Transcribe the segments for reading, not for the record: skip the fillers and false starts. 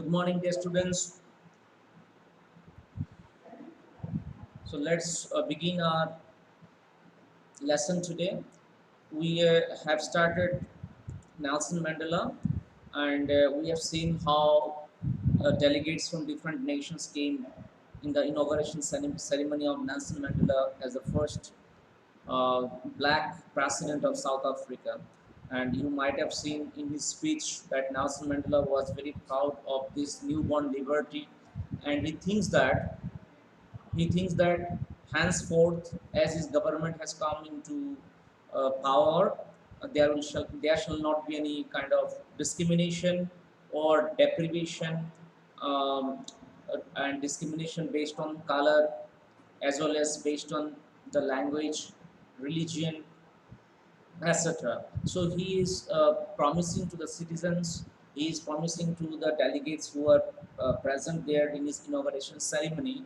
Good morning, dear students. So let's begin our lesson today. We have started Nelson Mandela, and we have seen how delegates from different nations came in the inauguration ceremony of Nelson Mandela as the first black president of South Africa. And you might have seen in his speech that Nelson Mandela was very proud of this newborn liberty, and he thinks that henceforth, as his government has come into power, there shall not be any kind of discrimination or deprivation, um, and discrimination based on color as well as based on the language, religion, etc. So he is promising to the citizens, he is promising to the delegates who are present there in his inauguration ceremony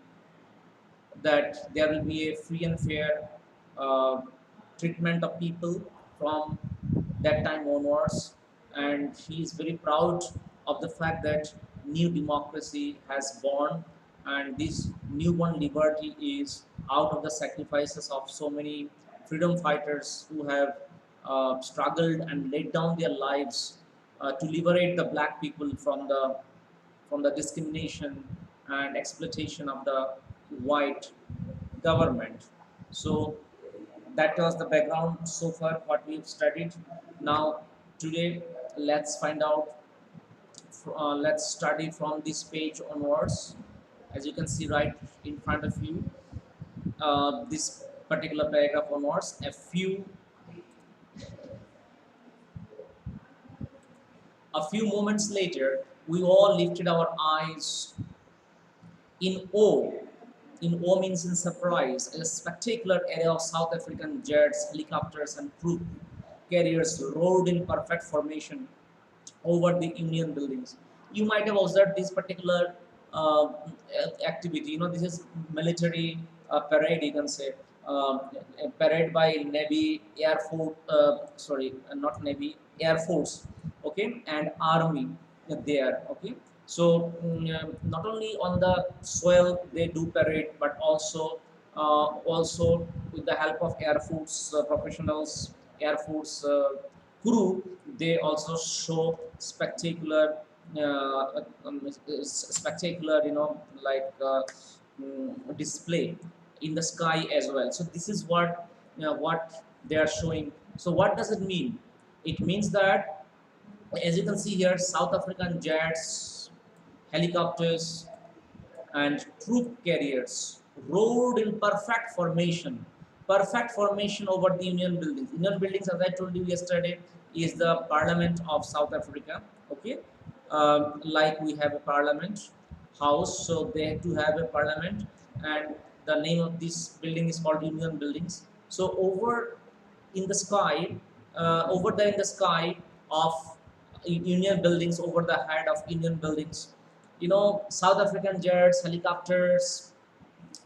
that there will be a free and fair uh, treatment of people from that time onwards, and he is very proud of the fact that new democracy has born, and this newborn liberty is out of the sacrifices of so many freedom fighters who have struggled and laid down their lives to liberate the black people from the discrimination and exploitation of the white government. So that was the background so far what we've studied. Now today let's find out. Let's study from this page onwards. As you can see right in front of you, this particular paragraph onwards. A few moments later, we all lifted our eyes in awe. In awe means in surprise, a spectacular array of South African jets, helicopters, and troop carriers roared in perfect formation over the Union buildings. You might have observed this particular activity. This is military parade. You can say a parade by Navy, Air Force. Sorry, not Navy, Air Force. Okay, and Army there. Okay, so not only on the soil they do parade, but also with the help of Air Force professionals, Air Force crew, they also show spectacular, like display in the sky as well. So this is what they are showing. So what does it mean? It means that, as you can see here, South African jets, helicopters, and troop carriers roared in perfect formation over the Union buildings. Union buildings, as I told you yesterday, is the Parliament of South Africa. Okay, like we have a Parliament house, so they do have a Parliament, and the name of this building is called Union buildings. So in the sky, over there in the sky of Union buildings, over the head of Union buildings, South African jets, helicopters,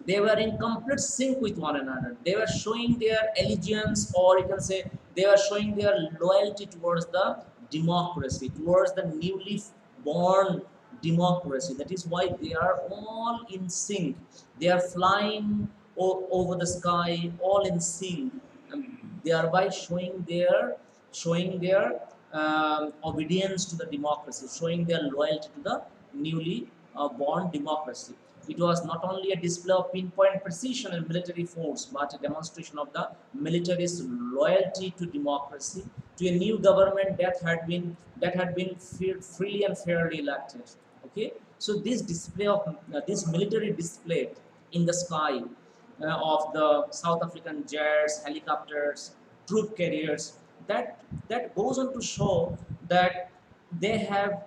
they were in complete sync with one another. They were showing their allegiance, or you can say they were showing their loyalty towards the democracy, towards the newly born democracy. That is why they are all in sync. They are flying over the sky, all in sync, thereby showing their obedience to the democracy, showing their loyalty to the newly born democracy. It was not only a display of pinpoint precision and military force, but a demonstration of the military's loyalty to democracy, to a new government that had been freely and fairly elected. Okay, so this military display in the sky of the South African jets, helicopters, troop carriers, that goes on to show that they have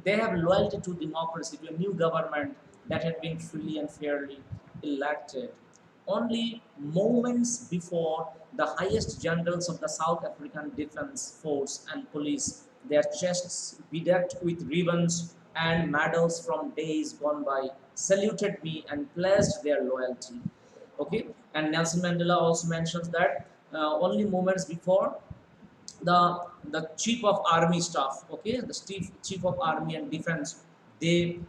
they have loyalty to democracy, to a new government that had been freely and fairly elected. Only moments before, the highest generals of the South African Defence Force and police, their chests bedecked with ribbons and medals from days gone by, saluted me and pledged their loyalty. Okay, and Nelson Mandela also mentions that only moments before, the the chief of army staff, okay, the chief of army and defense, they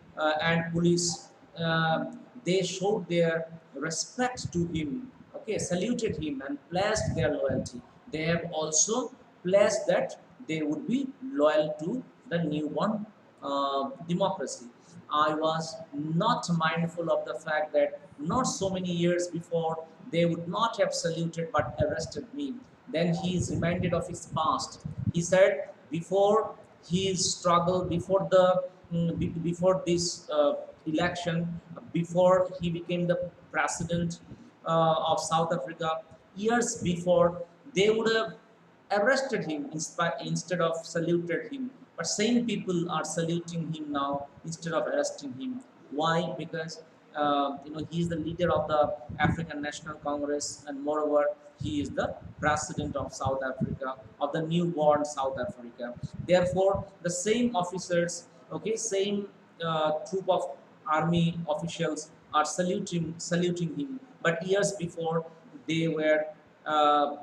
and police, uh, they showed their respect to him, okay, saluted him and pledged their loyalty. They have also pledged that they would be loyal to the newborn democracy. I was not mindful of the fact that not so many years before they would not have saluted but arrested me. Then he is reminded of his past. He said before his struggle, before before this election, before he became the president of South Africa, years before, they would have arrested him instead of saluted him. But same people are saluting him now instead of arresting him. Why? Because he is the leader of the African National Congress, and moreover, he is the president of South Africa, of the newborn South Africa. Therefore, the same officers, okay, same troop of army officials are saluting him. But years before, they were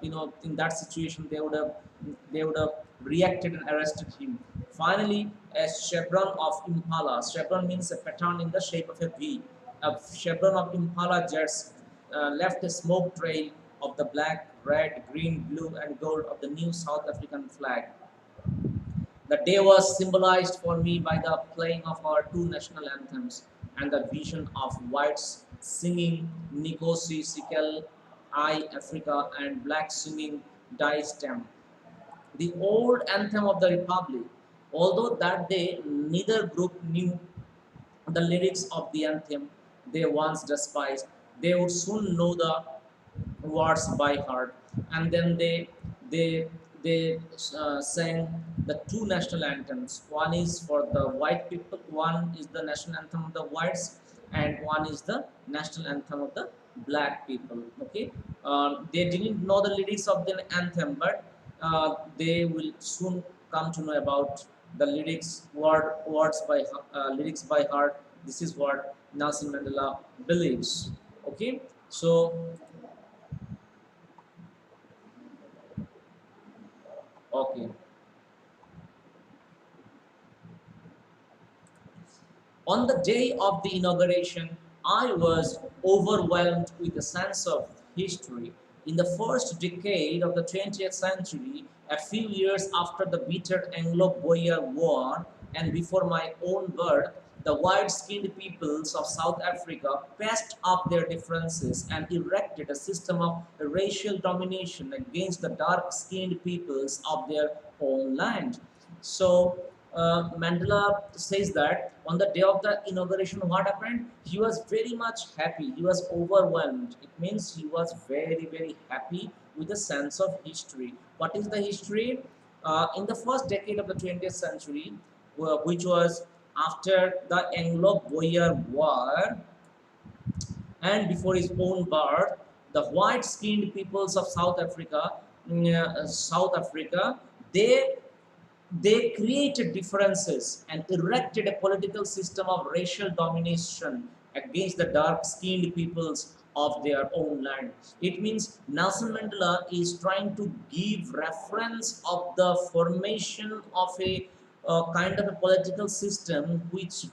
in that situation, they would have reacted and arrested him. Finally, a chevron of impala, chevron means a pattern in the shape of a V, a chevron of impala jets left a smoke trail of the black, red, green, blue and gold of the new South African flag. The day was symbolized for me by the playing of our two national anthems and the vision of whites singing Nkosi Sikel, I Africa, and blacks singing Die Stem, the old anthem of the Republic. Although that day neither group knew the lyrics of the anthem they once despised, they would soon know the words by heart. And then they they sang the two national anthems. One is for the white people, one is the national anthem of the whites, and one is the national anthem of the black people. Okay, they didn't know the lyrics of the anthem, but they will soon come to know about the lyrics by heart. This is what Nelson Mandela believes. Okay, so okay. On the day of the inauguration, I was overwhelmed with a sense of history. In the first decade of the 20th century, a few years after the bitter Anglo-Boer War and before my own birth, the white-skinned peoples of South Africa patched up their differences and erected a system of racial domination against the dark-skinned peoples of their own land. So Mandela says that on the day of the inauguration, what happened? He was very much happy. He was overwhelmed. It means he was very, very happy with a sense of history. What is the history? In the first decade of the 20th century, which was after the Anglo-Boer War and before his own birth, the white-skinned peoples of South Africa, they they created differences and erected a political system of racial domination against the dark skinned peoples of their own land. It means Nelson Mandela is trying to give reference of the formation of a kind of a political system which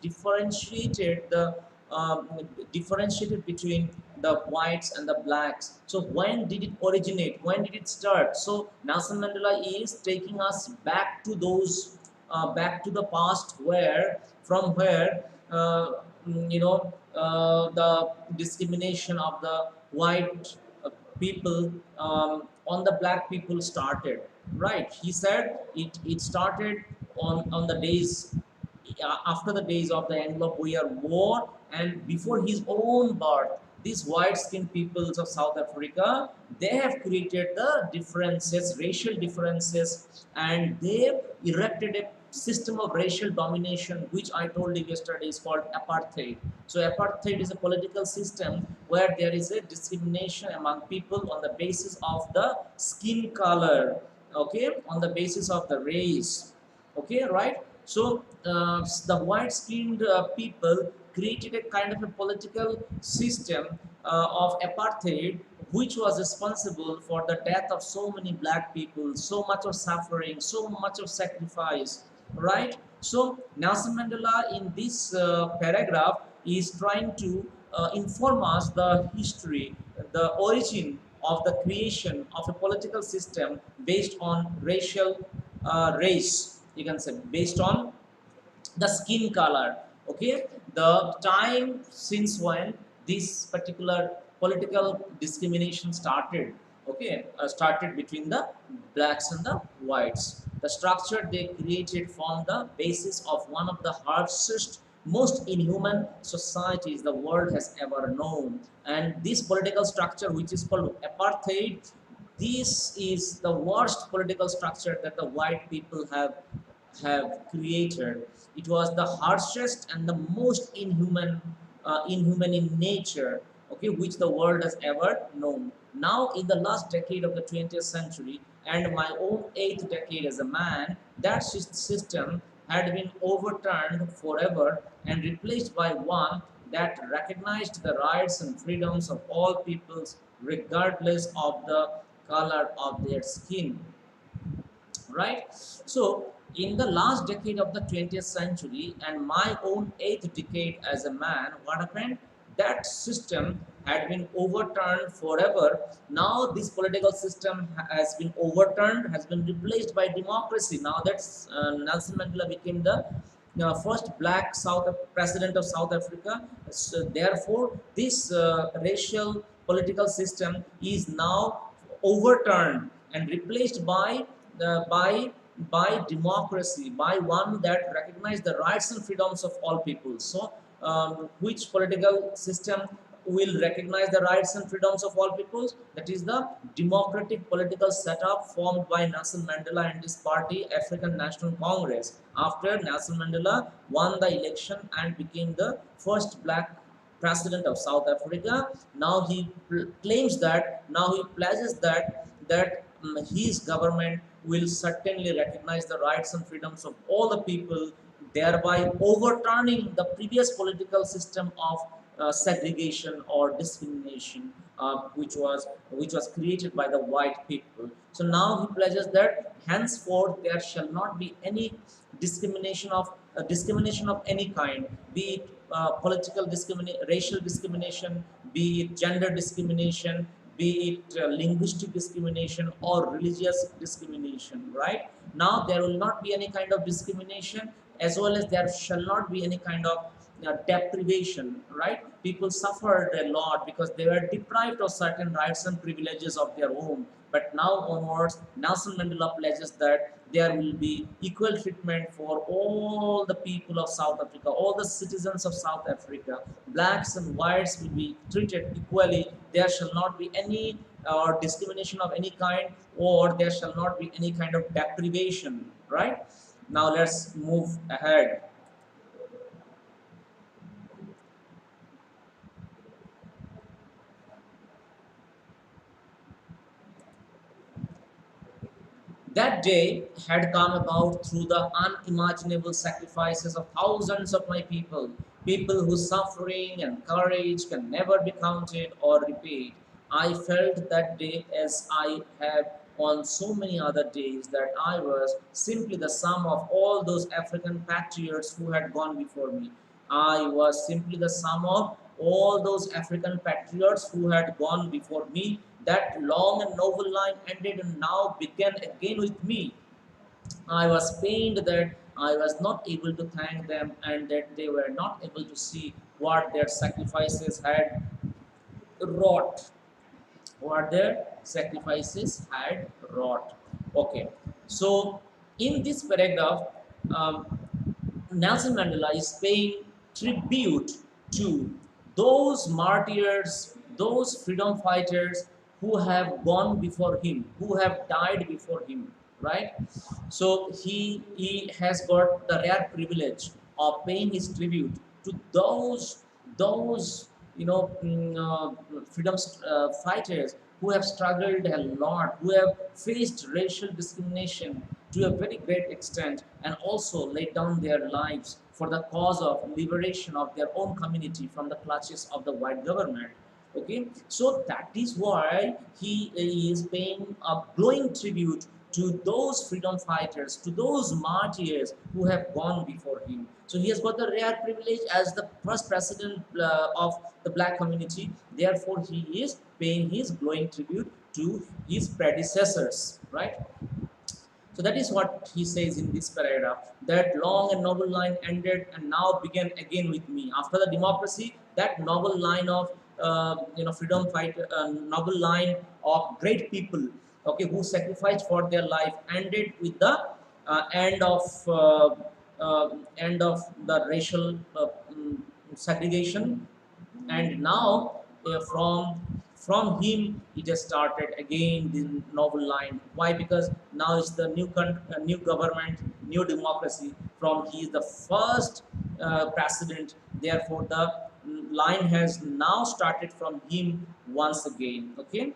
um, differentiated between the whites and the blacks. So when did it originate? When did it start? So Nelson Mandela is taking us back to those, back to the past, where from where the discrimination of the white people on the black people started. Right? He said it started on the days after the days of the Anglo-Boer War and before his own birth. These white-skinned peoples of South Africa, they have created the differences, racial differences, and they erected a system of racial domination, which I told you yesterday is called apartheid. So apartheid is a political system where there is a discrimination among people on the basis of the skin color, okay, on the basis of the race, okay, right? So the white skinned people created a kind of a political system of apartheid which was responsible for the death of so many black people, so much of suffering, so much of sacrifice, right? So Nelson Mandela in this paragraph is trying to inform us the history, the origin of the creation of a political system based on race, you can say, based on the skin color. Okay, the time since when this particular political discrimination started. Okay, started between the blacks and the whites. The structure they created formed the basis of one of the harshest, most inhuman societies the world has ever known. And this political structure, which is called apartheid, this is the worst political structure that the white people have created. It was the harshest and the most inhuman in nature, okay, which the world has ever known. Now, in the last decade of the 20th century and my own eighth decade as a man, that system had been overturned forever and replaced by one that recognized the rights and freedoms of all peoples, regardless of the color of their skin, right? So in the last decade of the 20th century and my own eighth decade as a man, what happened? That system had been overturned forever. Now this political system has been overturned, has been replaced by democracy. Now that's Nelson Mandela became the first black president of South Africa. So therefore this racial political system is now overturned and replaced by the by democracy, by one that recognize the rights and freedoms of all people. So which political system will recognize the rights and freedoms of all peoples? That is the democratic political setup formed by Nelson Mandela and his party, African National Congress, after Nelson Mandela won the election and became the first black president of South Africa. Now he claims that, now he pledges that his government will certainly recognize the rights and freedoms of all the people, thereby overturning the previous political system of segregation or discrimination, which was created by the white people. So now he pledges that henceforth there shall not be any discrimination of any kind, be it political discrimination, racial discrimination, be it gender discrimination, be it linguistic discrimination or religious discrimination. Right now, there will not be any kind of discrimination, as well as there shall not be any kind of deprivation. Right, people suffered a lot because they were deprived of certain rights and privileges of their own. But now onwards, Nelson Mandela pledges that there will be equal treatment for all the people of South Africa, all the citizens of South Africa. Blacks and whites will be treated equally. There shall not be any discrimination of any kind, or there shall not be any kind of deprivation. Right? Now let's move ahead. That day had come about through the unimaginable sacrifices of thousands of my people, people whose suffering and courage can never be counted or repaid. I felt that day, as I have on so many other days, that I was simply the sum of all those African patriots who had gone before me. I was simply the sum of all those African patriots who had gone before me. That long and noble line ended and now began again with me. I was pained that I was not able to thank them and that they were not able to see what their sacrifices had wrought. What their sacrifices had wrought. Okay, so in this paragraph, um, Nelson Mandela is paying tribute to those martyrs, those freedom fighters who have gone before him, who have died before him, right? So he has got the rare privilege of paying his tribute to those freedom fighters who have struggled a lot, who have faced racial discrimination to a very great extent, and also laid down their lives for the cause of liberation of their own community from the clutches of the white government. Okay, so that is why he is paying a glowing tribute to those freedom fighters, to those martyrs who have gone before him. So he has got the rare privilege as the first president of the black community. Therefore, he is paying his glowing tribute to his predecessors, right? So that is what he says in this paragraph. That long and noble line ended and now began again with me. After the democracy, that noble line of freedom fight, noble line of great people, okay, who sacrificed for their life, ended with the end of the racial segregation. And now from him it has started again the novel line. Why? Because now it's the new government, new democracy. From he is the first president, therefore the line has now started from him once again. Okay,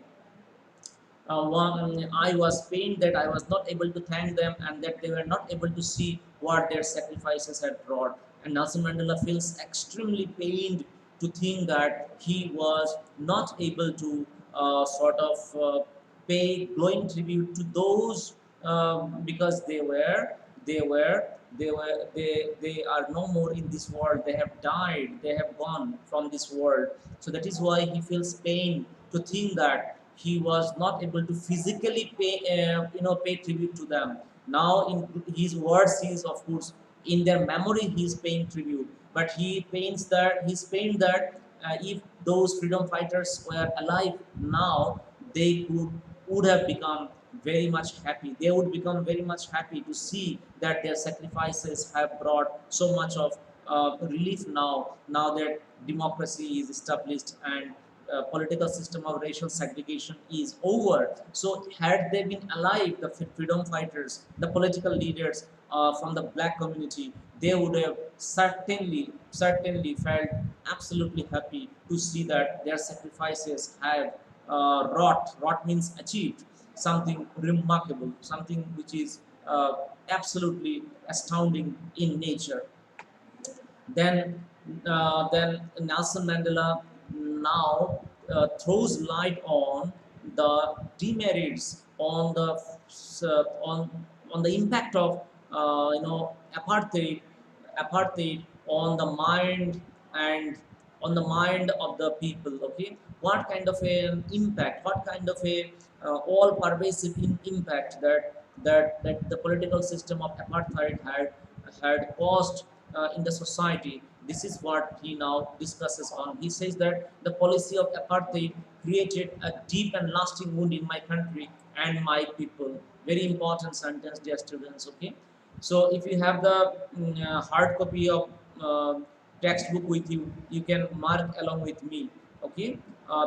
I was pained that I was not able to thank them and that they were not able to see what their sacrifices had brought. And Nelson Mandela feels extremely pained to think that he was not able to pay glowing tribute to those because they are no more in this world. They have died. They have gone from this world. So that is why he feels pain to think that he was not able to physically pay tribute to them. Now in his words, he is of course in their memory he is paying tribute, but he's pained that if those freedom fighters were alive now, they would have become very much happy. They would become very much happy to see that their sacrifices have brought so much of relief now. Now that democracy is established and political system of racial segregation is over. So, had they been alive, the freedom fighters, the political leaders from the black community, they would have certainly felt absolutely happy to see that their sacrifices have wrought means achieved something remarkable, something which is absolutely astounding in nature. Then Nelson Mandela now throws light on the demerits, on the impact of apartheid on the mind and on the mind of the people. Okay, what kind of an impact, what kind of a all pervasive impact that the political system of apartheid had caused in the society. This is what he now discusses on. He says that the policy of apartheid created a deep and lasting wound in my country and my people. Very important sentence, dear students. Okay, so if you have the hard copy of textbook with you, you can mark along with me. Okay,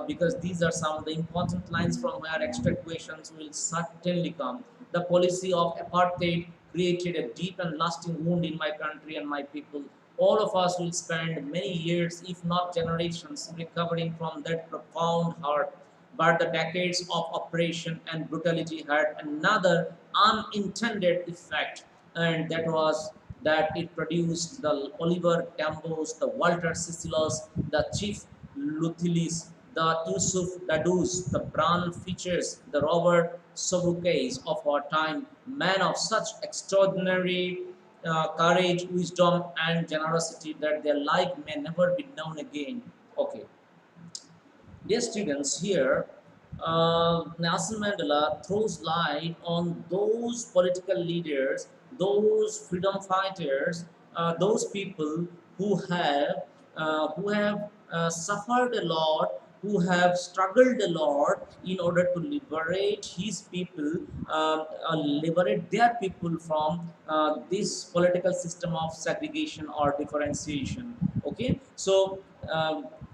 because these are some of the important lines from where extra questions will certainly come. The policy of apartheid created a deep and lasting wound in my country and my people. All of us will spend many years, if not generations, recovering from that profound hurt. But the decades of oppression and brutality had another unintended effect, and that was that it produced the Oliver Tambos, the Walter Sicilos, the Chief Luthilis, the Yusuf Dadus, the Bran Features, the Robert Sobukais of our time, men of such extraordinary courage, wisdom, and generosity that their like may never be known again. Okay, dear students, here Nelson Mandela throws light on those political leaders, those freedom fighters, those people who have suffered a lot, who have struggled a lot in order to liberate his people, liberate their people from this political system of segregation or differentiation. Okay, so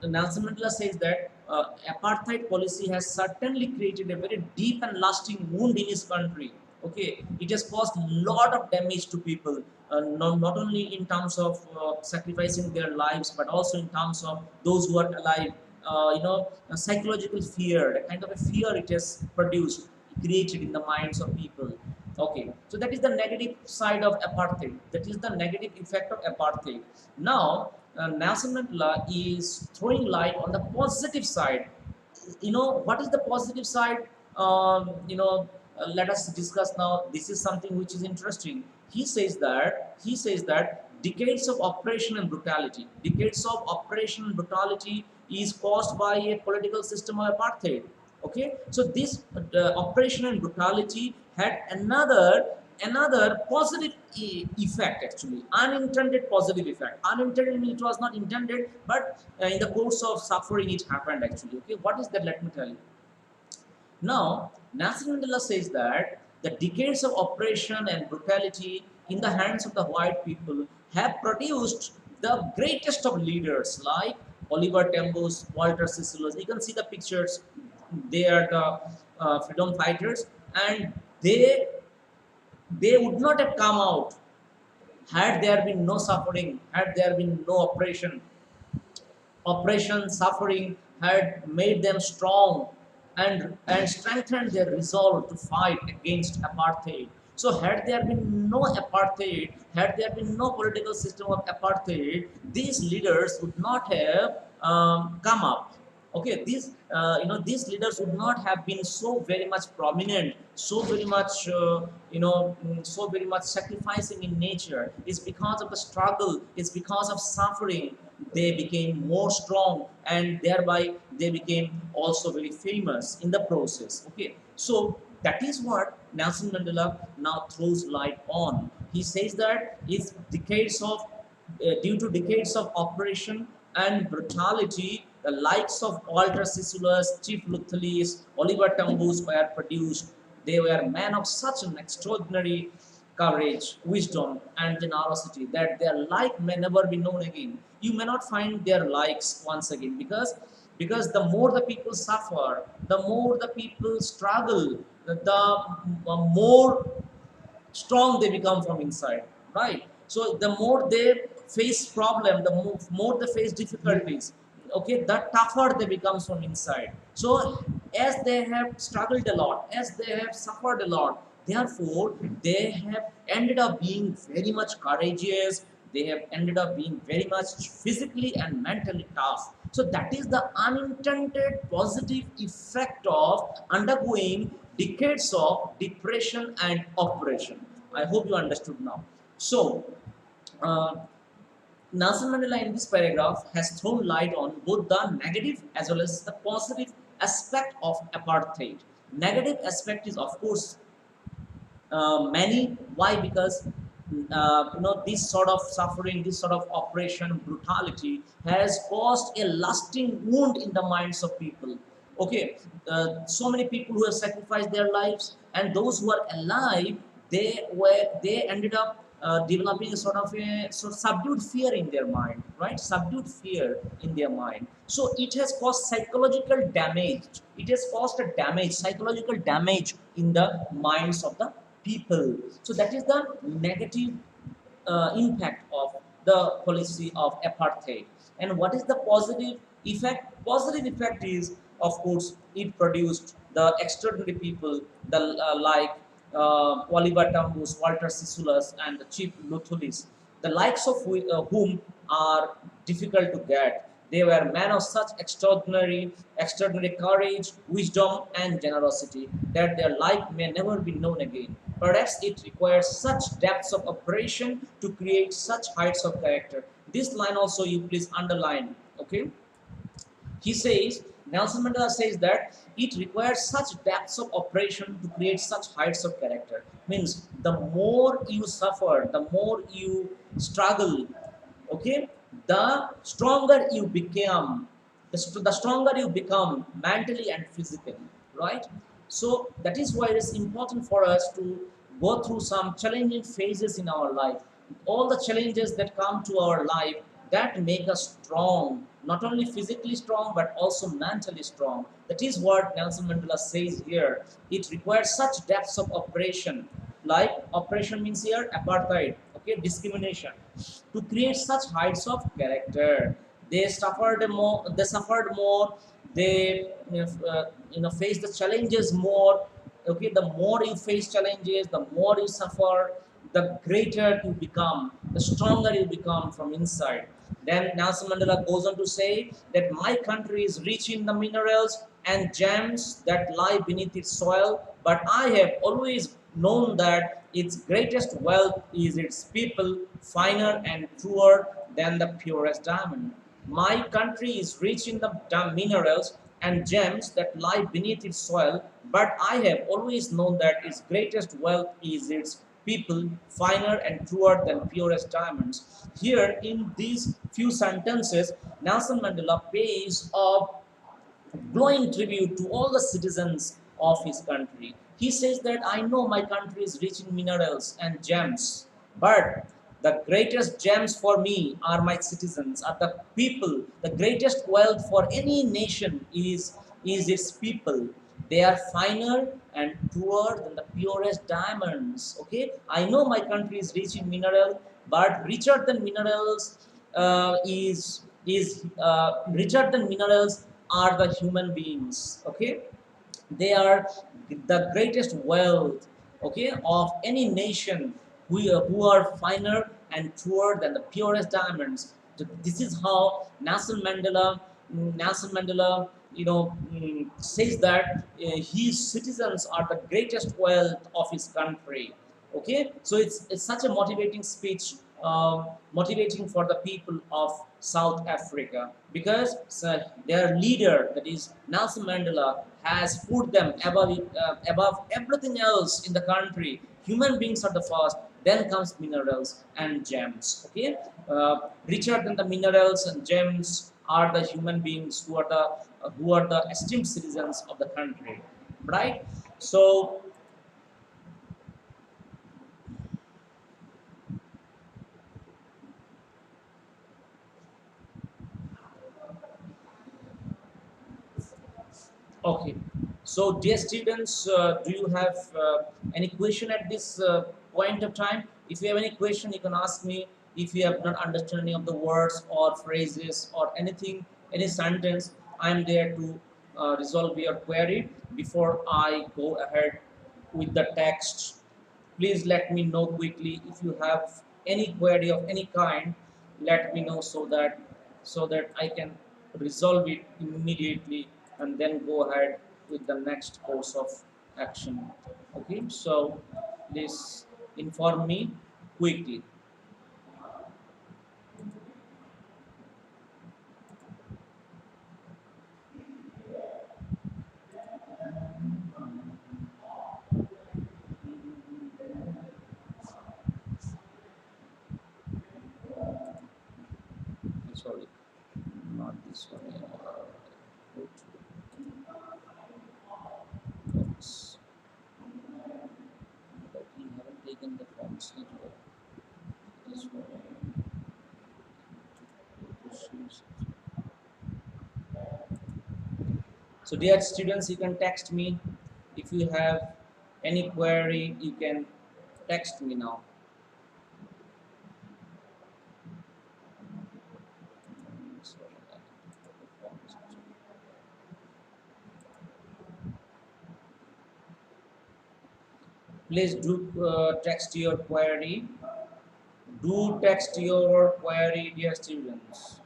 Nelson Mandela says that apartheid policy has certainly created a very deep and lasting wound in his country. Okay, it has caused a lot of damage to people, not only in terms of sacrificing their lives, but also in terms of those who are alive. A psychological fear, a kind of a fear it has produced, created in the minds of people. Okay, so that is the negative side of apartheid. That is the negative effect of apartheid. Now, Nelson Mandela is throwing light on the positive side. What is the positive side? Let us discuss now. This is something which is interesting. He says that decades of oppression and brutality, is caused by a political system of apartheid. Okay, so this oppression and brutality had another positive effect, actually unintended positive effect. Unintended means it was not intended, but in the course of suffering it happened, actually. Okay, what is that? Let me tell you. Now, Nelson Mandela says that the decades of oppression and brutality in the hands of the white people have produced the greatest of leaders like Oliver Tambo, Walter Sisulu. You can see the pictures. They are the freedom fighters, and they would not have come out had there been no suffering, had there been no oppression, suffering had made them strong and strengthened their resolve to fight against apartheid. So, had there been no apartheid, had there been no political system of apartheid, these leaders would not have come up. Okay, these leaders would not have been so very much prominent, so very much so very much sacrificing in nature. It's because of the struggle, it's because of suffering they became more strong, and thereby they became also very famous in the process. Okay, so that is what Nelson Mandela now throws light on. He says that it's decades of due to decades of oppression and brutality, the likes of Walter Sisulu's, Chief Luthali's, Oliver Tambo's were produced. They were men of such an extraordinary courage, wisdom, and generosity that their like may never be known again. You may not find their likes once again, because the more the people suffer, the more the people struggle, the more strong they become from inside, right? So the more they face problem, the more they face difficulties, okay, the tougher they become from inside. So as they have struggled a lot, as they have suffered a lot, therefore they have ended up being very much courageous, they have ended up being very much physically and mentally tough. So that is the unintended positive effect of undergoing decades of depression and oppression. I hope you understood now. So, uh, Nelson Mandela in this paragraph has thrown light on both the negative as well as the positive aspect of apartheid. Negative aspect is, of course, many. Why? Because this sort of suffering, this sort of oppression, brutality has caused a lasting wound in the minds of people. Okay, so many people who have sacrificed their lives, and those who are alive, they ended up developing a sort of subdued fear in their mind, right? Subdued fear in their mind. So it has caused psychological damage. It has caused a damage, psychological damage in the minds of the people. So that is the negative impact of the policy of apartheid. And what is the positive effect? Positive effect is, of course, it produced the extraordinary people, the like Oliver Tambo's, Walter Sisulu's, and the Chief Luthulis, the likes of whom are difficult to get. They were men of such extraordinary courage, wisdom, and generosity that their like may never be known again. Perhaps it requires such depths of operation to create such heights of character. This line also you please underline. Okay, he says, Nelson Mandela says that it requires such depths of operation to create such heights of character. Means the more you suffer, the more you struggle, okay, the stronger you become, the stronger you become mentally and physically, right? So that is why it is important for us to go through some challenging phases in our life. All the challenges that come to our life that make us strong, not only physically strong but also mentally strong. That is what Nelson Mandela says here. It requires such depths of operation, like operation means here apartheid, okay, discrimination, to create such heights of character. They suffered more, they face the challenges more. Okay, the more you face challenges, the more you suffer, the greater you become, the stronger you become from inside. Then Nelson Mandela goes on to say that my country is rich in the minerals and gems that lie beneath its soil, but I have always known that its greatest wealth is its people, finer and truer than the purest diamond. My country is rich in the minerals and gems that lie beneath its soil, but I have always known that its greatest wealth is its people, finer and truer than purest diamonds. Here, in these few sentences, Nelson Mandela pays a glowing tribute to all the citizens of his country. He says that I know my country is rich in minerals and gems, but the greatest gems for me are my citizens, are the people. The greatest wealth for any nation is its people. They are finer and truer than the purest diamonds. Okay, I know my country is rich in mineral, but richer than minerals is richer than minerals are the human beings. Okay, they are the greatest wealth, okay, of any nation who are finer and truer than the purest diamonds. This is how Nelson Mandela, says that his citizens are the greatest wealth of his country. Okay, so it's such a motivating speech, motivating for the people of South Africa, because their leader, that is Nelson Mandela, has put them above everything else in the country. Human beings are the first, then comes minerals and gems. Okay, richer than the minerals and gems are the human beings who are the esteemed citizens of the country, right? So okay. So, dear students, do you have any question at this point of time? If you have any question, you can ask me. If you have not understood any of the words or phrases or anything, any sentence, I am there to resolve your query before I go ahead with the text. Please let me know quickly if you have any query of any kind. Let me know so that I can resolve it immediately and then go ahead with the next course of action. Okay, so please inform me quickly. Sorry, not this one. Go to notes. But we haven't taken the fonts network. This one. So, dear students, you can text me if you have any query. You can text me now. Please do text your query. Do text your query, dear students.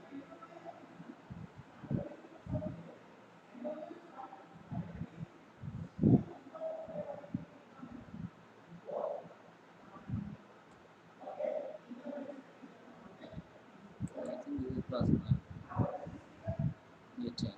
I think this is plus 9. Yeah, 10.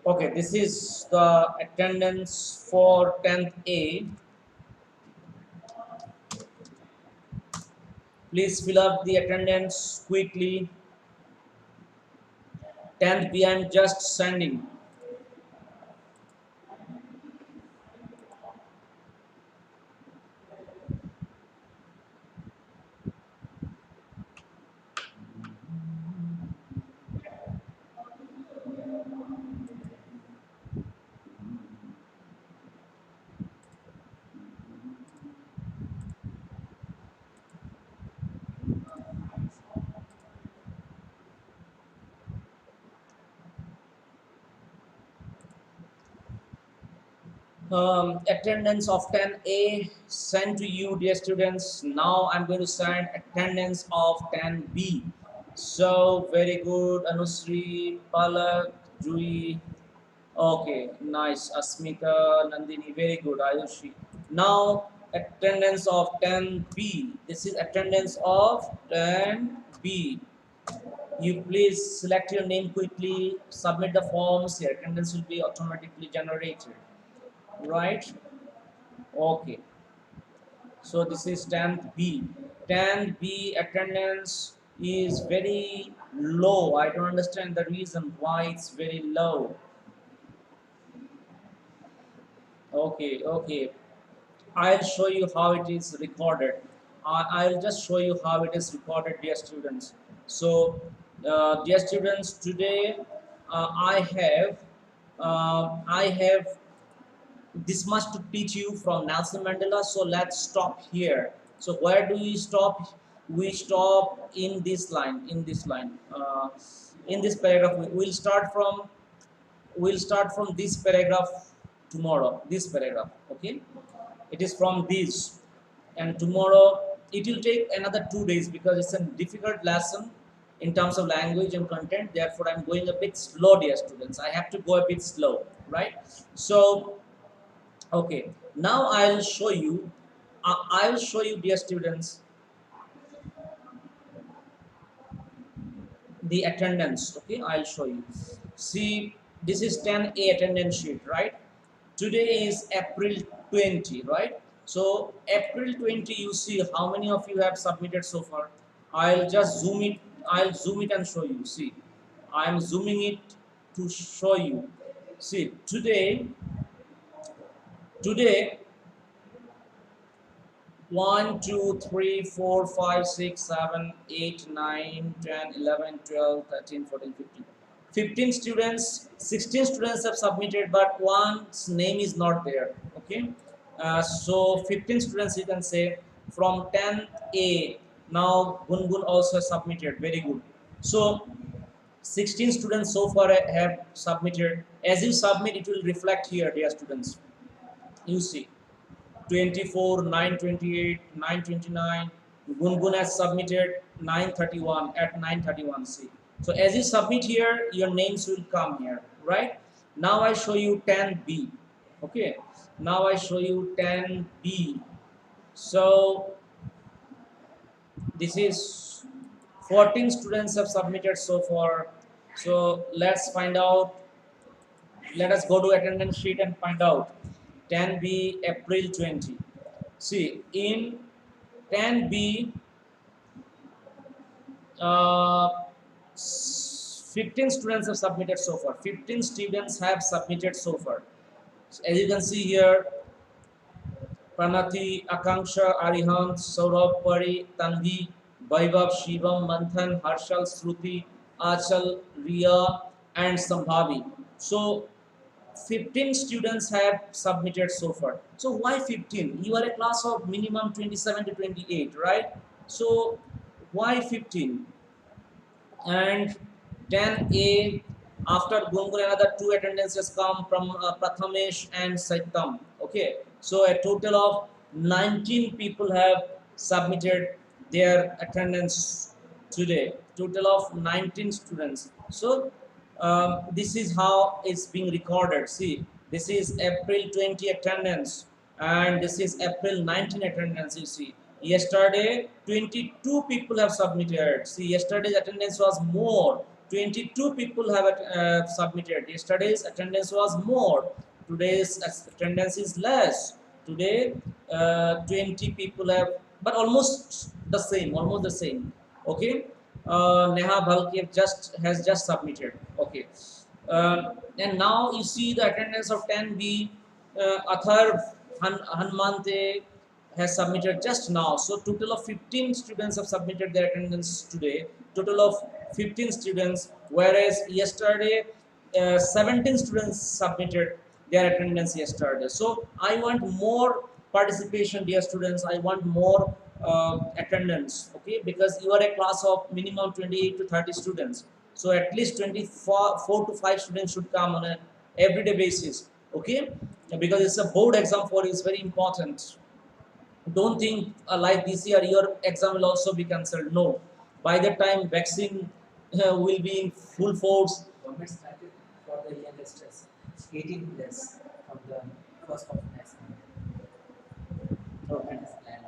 Okay, this is the attendance for 10th A. Please fill up the attendance quickly. 10th B, I'm just sending. Attendance of 10A sent to you, dear students. Now I'm going to send attendance of 10B. So very good, Anusri, Palak, Jui. Okay, nice. Asmita, Nandini, very good. Ayushi. Now attendance of 10B. This is attendance of 10B. You please select your name quickly, submit the forms. Your attendance will be automatically generated. Right? Okay. So this is 10B. 10B attendance is very low. I don't understand the reason why it's very low. Okay. I'll show you how it is recorded. I'll just show you how it is recorded, dear students. So, dear students, today I have this much to teach you from Nelson Mandela. So let's stop here. So where do we stop? We stop in this line. In this paragraph, we'll start from this paragraph tomorrow. This paragraph, okay? It is from this, and tomorrow it will take another 2 days because it's a difficult lesson in terms of language and content. Therefore, I'm going a bit slow, dear students. I have to go a bit slow, right? So okay, now I'll show you, dear students, the attendance. Okay, I'll show you. See, this is 10A attendance sheet, right? Today is April 20, right? So April 20, you see how many of you have submitted so far. I'll just zoom it. I'll zoom it and show you. See, I'm zooming it to show you. See, today 1, 2, 3, 4, 5, 6, 7, 8, 9, 10, 11, 12, 13, 14, 15. 15 students, 16 students have submitted, but one's name is not there. Okay, so 15 students, you can say, from 10A. Now Gungun also submitted. Very good. So 16 students so far have submitted. As you submit, it will reflect here, dear students. You see. 24, 928, 929. Gungun has submitted 931 at 931 C. So as you submit here, your names will come here, right? Now I show you 10B. Okay. Now I show you 10B. So this is 14 students have submitted so far. So let's find out. Let us go to attendance sheet and find out. 10B April 20. See, in 10B, uh, 15 students have submitted so far. 15 students have submitted so far. So as you can see here, Pranati, Akanksha, Arihant, Saurabh, Pari, Tanvi, Vaibhav, Shivam, Manthan, Harshal, Shruti, Achal, Riya, and Sambhavi. So 15 students have submitted so far. So why 15? You are a class of minimum 27 to 28, right? So why 15? And 10A, after Gungun, another 2 attendances come from Prathamesh and Saitam. Okay, so a total of 19 people have submitted their attendance today. Total of 19 students. So this is how it's being recorded. See, this is April 20 attendance, and this is April 19 attendance. You see, yesterday 22 people have submitted. See, yesterday's attendance was more. 22 people have submitted. Yesterday's attendance was more. Today's attendance is less. Today 20 people have, but almost the same. Almost the same. Okay. Neha Bhalke has just submitted. Okay, and now you see the attendance of 10B. Atharv Hanmante has submitted just now. So total of 15 students have submitted their attendance today. Total of 15 students, whereas yesterday 17 students submitted their attendance yesterday. So I want more participation, dear students. I want more attendance, okay, because you are a class of minimum 28 to 30 students, so at least 24 to 5 students should come on an everyday basis. Okay, because it's a board exam for you, it's very important. Don't think like this year your exam will also be cancelled. No, by the time vaccine will be in full force. Government started for the youngsters 18 plus from the first of next month. Okay. That is planned.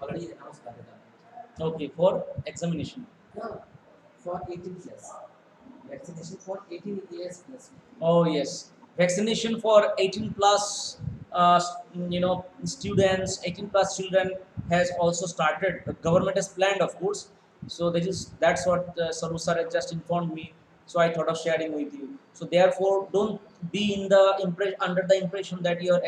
Already announced by the government. Okay, for examination. No, for 18 plus. Vaccination for 18 years plus. Oh yes, vaccination for 18 plus, students, 18 plus children has also started. The government has planned, of course. So that's what Saru sir has just informed me. So I thought of sharing with you. So therefore, don't be in the under the impression that your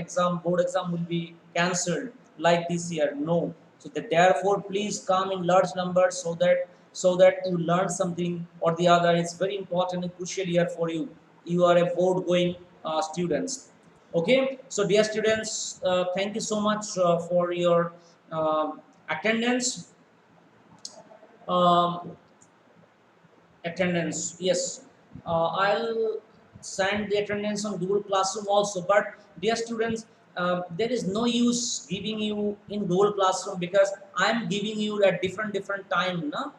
board exam will be cancelled like this year. No. So therefore, please come in large numbers so that you learn something or the other. It's very important and crucial year for you. You are a board going students. Okay, so dear students, thank you so much for your attendance. um, Attendance, yes. I'll send the attendance on Google Classroom also. But dear students, there is no use giving you in Google Classroom because I'm giving you at different time, na?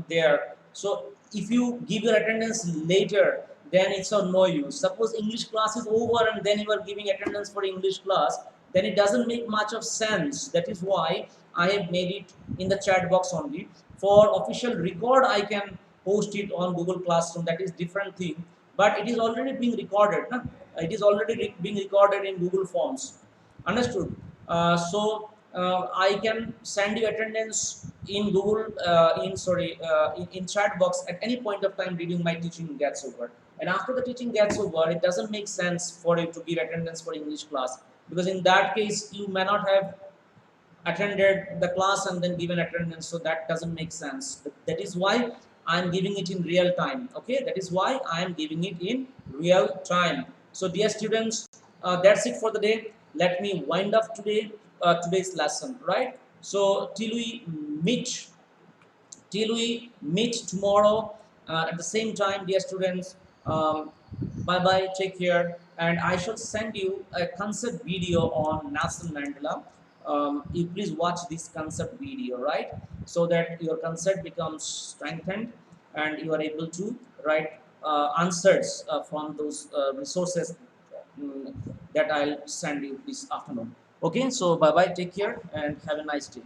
There. So if you give your attendance later, then it's of no use. Suppose English class is over and then you are giving attendance for English class, then it doesn't make much of sense. That is why I have made it in the chat box only. For official record, I can post it on Google Classroom. That is different thing, but it is already being recorded. Na? It is already being recorded in Google Forms. Understood? I can send you attendance in Google, in chat box at any point of time during my teaching gets over. And after the teaching gets over, it doesn't make sense for you to give attendance for English class, because in that case you may not have attended the class and then given attendance, so that doesn't make sense. That is why I'm giving it in real time. Okay, that is why I am giving it in real time. So dear students, that's it for the day. Let me wind up today's lesson, right? So meet till we meet tomorrow at the same time, dear students. Bye bye, take care, and I shall send you a concept video on Nelson Mandela. You please watch this concept video, right? So that your concept becomes strengthened and you are able to write answers from those resources that I'll send you this afternoon. Okay, so bye bye, take care, and have a nice day.